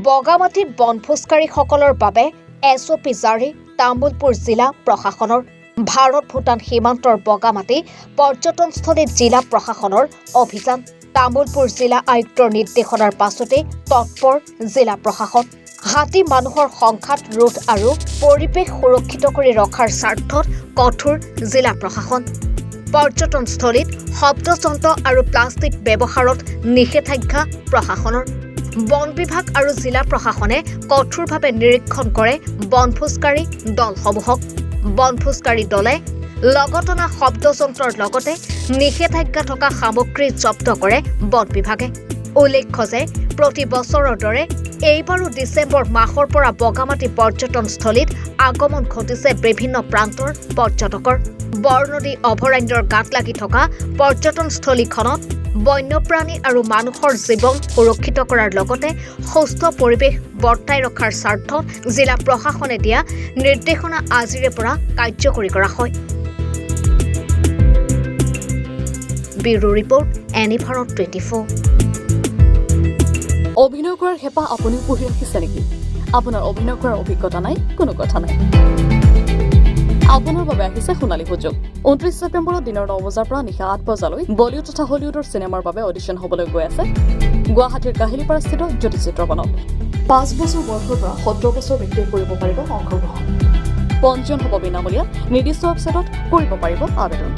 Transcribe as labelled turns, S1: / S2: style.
S1: বগামাটিত বনভোজকাৰীসকলৰ বাবে এছঅপি জাৰি তামুলপুৰ জিলা প্ৰশাসনৰ ভাৰত ভূটান সীমান্তৰ বগামাটি পৰ্যটনস্থলীত জিলা প্ৰশাসনৰ অভিযান তামুলপুৰ জিলা আয়ুক্তৰ নিৰ্দেশনাৰ পাছতে তৎপৰ জিলা প্ৰশাসন হাতী মানুহৰ সংঘাত ৰোধ আৰু পৰিৱেশ সুৰক্ষিত কৰি ৰখাৰ স্বাৰ্থত কঠোৰ জিলা প্ৰশাসন পৰ্যটনস্থলীত শব্দযন্ত্ৰ আৰু প্লাষ্টিক ব্যৱহাৰত নিষেধাজ্ঞা প্ৰশাসনৰ বন বিভাগ আৰু জিলা প্ৰশাসনে কঠোৰভাৱে নিৰীক্ষণ কৰে বনভোজকাৰী দলসমূহক বনভোজকাৰী দলে লগতনা শব্দযন্ত্ৰৰ লগতে নিষেধাজ্ঞা থকা সামগ্ৰী জব্দ কৰে বন বিভাগে উল্লেখ্য যে প্ৰতি বছৰৰ দৰে এইবাৰো ডিচেম্বৰ মাহৰ পৰা বগামাটি পৰ্যটনস্থলীত আগমন ঘটিছে বিভিন্ন প্ৰান্তৰ পৰ্যটকৰ বৰনদী অভয়াৰণ্যৰ গাত লাগি থকা পৰ্যটনস্থলীখনত বন্যপ্ৰাণী আৰু মানুহৰ জীৱন সুৰক্ষিত কৰাৰ লগতে সুস্থ পৰিৱেশ বৰ্তাই ৰখাৰ স্বাৰ্থত জিলা প্ৰশাসনে দিয়া নিৰ্দেশনা আজিৰে পৰা কাৰ্যকৰী কৰা হয়। Bureau report any Bharat 24।
S2: অভিনয় কৰাৰ হেঁপাহ আপুনি পুহি ৰাখিছে নেকি? আপোনাৰ অভিনয় কৰাৰ অভিজ্ঞতা নাই? কোনো কথা নাই। আপোনাৰ বাবে আহিছে সোণালী সুযোগ। 29 ছেপ্টেম্বৰত দিনৰ 9 বজাৰ পৰা নিশা 8 বজালৈ বলিউড তথা হলিউডৰ চিনেমাৰ বাবে অডিশ্যন হ'বলৈ গৈ আছে গুৱাহাটীৰ কাহিলীপাৰাস্থিত জ্যোতি চিত্ৰবনত। 5 বছৰ বয়সৰ পৰা 17 বছৰ ব্যক্তিয়ে কৰিব পাৰিব অংশগ্ৰহণ। পঞ্জীয়ন হ'ব বিনামূলীয়া। নিৰ্দিষ্ট ৱেবছাইটত কৰিব পাৰিব আবেদন।